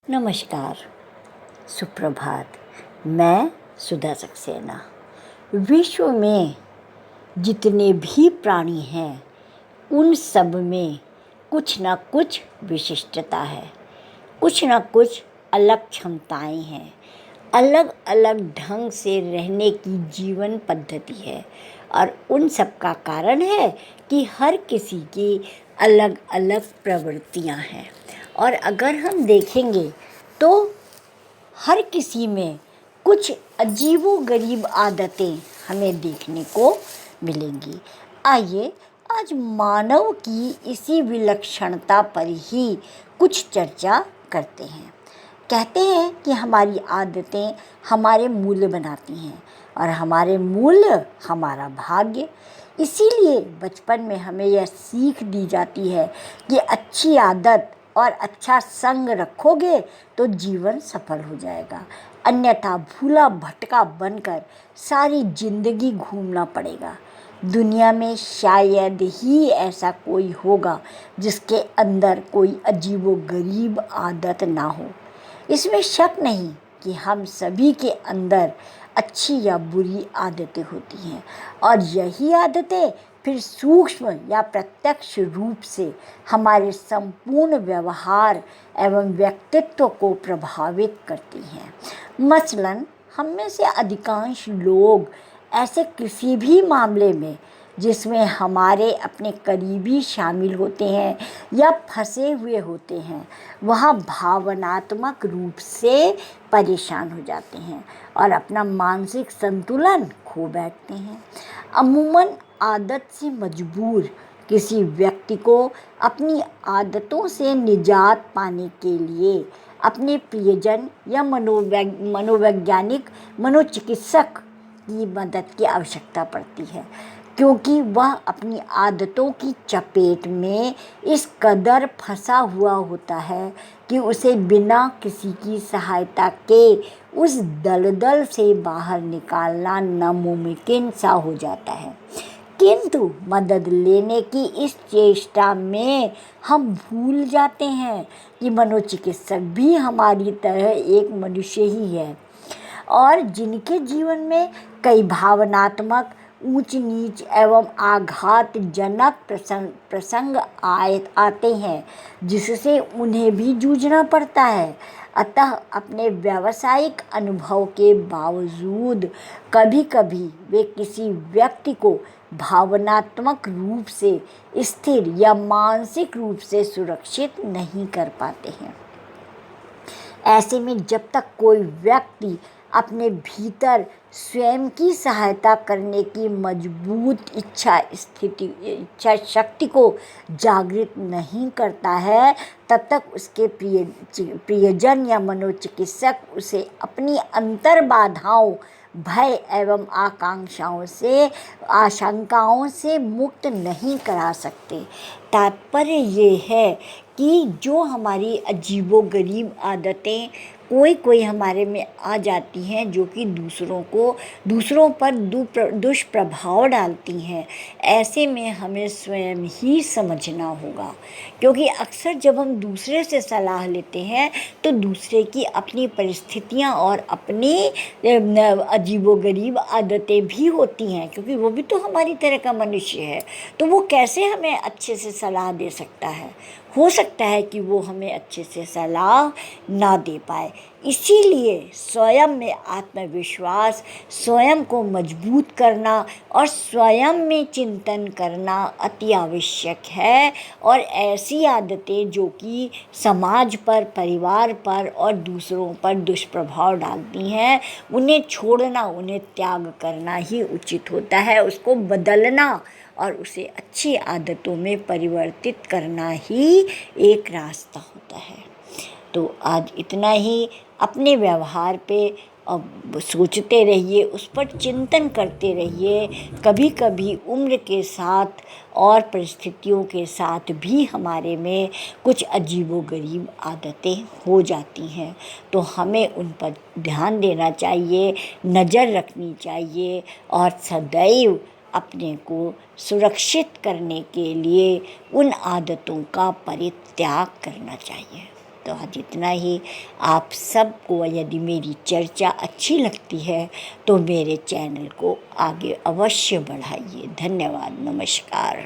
नमस्कार, सुप्रभात। मैं सुधा सक्सेना। विश्व में जितने भी प्राणी हैं उन सब में कुछ न कुछ विशिष्टता है, कुछ न कुछ अलग क्षमताएं हैं, अलग अलग ढंग से रहने की जीवन पद्धति है। और उन सब का कारण है कि हर किसी की अलग अलग प्रवृत्तियां हैं। और अगर हम देखेंगे तो हर किसी में कुछ अजीबोगरीब आदतें हमें देखने को मिलेंगी। आइए आज मानव की इसी विलक्षणता पर ही कुछ चर्चा करते हैं। कहते हैं कि हमारी आदतें हमारे मूल्य बनाती हैं और हमारे मूल्य हमारा भाग्य। इसीलिए बचपन में हमें यह सीख दी जाती है कि अच्छी आदत और अच्छा संग रखोगे तो जीवन सफल हो जाएगा, अन्यथा भूला भटका बनकर सारी जिंदगी घूमना पड़ेगा। दुनिया में शायद ही ऐसा कोई होगा जिसके अंदर कोई अजीबोगरीब आदत ना हो। इसमें शक नहीं कि हम सभी के अंदर अच्छी या बुरी आदतें होती हैं और यही आदतें फिर सूक्ष्म या प्रत्यक्ष रूप से हमारे संपूर्ण व्यवहार एवं व्यक्तित्व को प्रभावित करती हैं। मसलन हम में से अधिकांश लोग ऐसे किसी भी मामले में जिसमें हमारे अपने करीबी शामिल होते हैं या फंसे हुए होते हैं, वहाँ भावनात्मक रूप से परेशान हो जाते हैं और अपना मानसिक संतुलन खो बैठते हैं। अमूमन आदत से मजबूर किसी व्यक्ति को अपनी आदतों से निजात पाने के लिए अपने प्रियजन या मनोवैज्ञानिक मनोचिकित्सक की मदद की आवश्यकता पड़ती है, क्योंकि वह अपनी आदतों की चपेट में इस कदर फंसा हुआ होता है कि उसे बिना किसी की सहायता के उस दलदल से बाहर निकालना नामुमकिन सा हो जाता है। किंतु मदद लेने की इस चेष्टा में हम भूल जाते हैं कि मनोचिकित्सक भी हमारी तरह एक मनुष्य ही है और जिनके जीवन में कई भावनात्मक ऊंच नीच एवं आघातजनक प्रसंग आते हैं जिससे उन्हें भी जूझना पड़ता है। अतः अपने व्यावसायिक अनुभव के बावजूद कभी कभी वे किसी व्यक्ति को भावनात्मक रूप से स्थिर या मानसिक रूप से सुरक्षित नहीं कर पाते हैं। ऐसे में जब तक कोई व्यक्ति अपने भीतर स्वयं की सहायता करने की मजबूत इच्छा शक्ति को जागृत नहीं करता है, तब तक उसके प्रियजन या मनोचिकित्सक उसे अपनी अंतर बाधाओं, भय एवं आशंकाओं से मुक्त नहीं करा सकते। तात्पर्य ये है कि जो हमारी अजीबोगरीब आदतें कोई हमारे में आ जाती हैं जो कि दूसरों पर दुष्प्रभाव डालती हैं, ऐसे में हमें स्वयं ही समझना होगा। क्योंकि अक्सर जब हम दूसरे से सलाह लेते हैं तो दूसरे की अपनी परिस्थितियां और अपनी अजीबोगरीब आदतें भी होती हैं, क्योंकि वो भी तो हमारी तरह का मनुष्य है। तो वो कैसे हमें अच्छे से सलाह दे सकता है? हो सकता है कि वो हमें अच्छे से सलाह ना दे पाए। इसीलिए स्वयं में आत्मविश्वास, स्वयं को मजबूत करना और स्वयं में चिंतन करना अति आवश्यक है। और ऐसी आदतें जो कि समाज पर, परिवार पर और दूसरों पर दुष्प्रभाव डालती हैं, उन्हें छोड़ना, उन्हें त्याग करना ही उचित होता है। उसको बदलना और उसे अच्छी आदतों में परिवर्तित करना ही एक रास्ता होता है। तो आज इतना ही। अपने व्यवहार पे अब सोचते रहिए, उस पर चिंतन करते रहिए। कभी कभी उम्र के साथ और परिस्थितियों के साथ भी हमारे में कुछ अजीबोगरीब आदतें हो जाती हैं, तो हमें उन पर ध्यान देना चाहिए, नज़र रखनी चाहिए और सदैव अपने को सुरक्षित करने के लिए उन आदतों का परित्याग करना चाहिए। तो आज इतना ही। आप सबको यदि मेरी चर्चा अच्छी लगती है तो मेरे चैनल को आगे अवश्य बढ़ाइए। धन्यवाद, नमस्कार।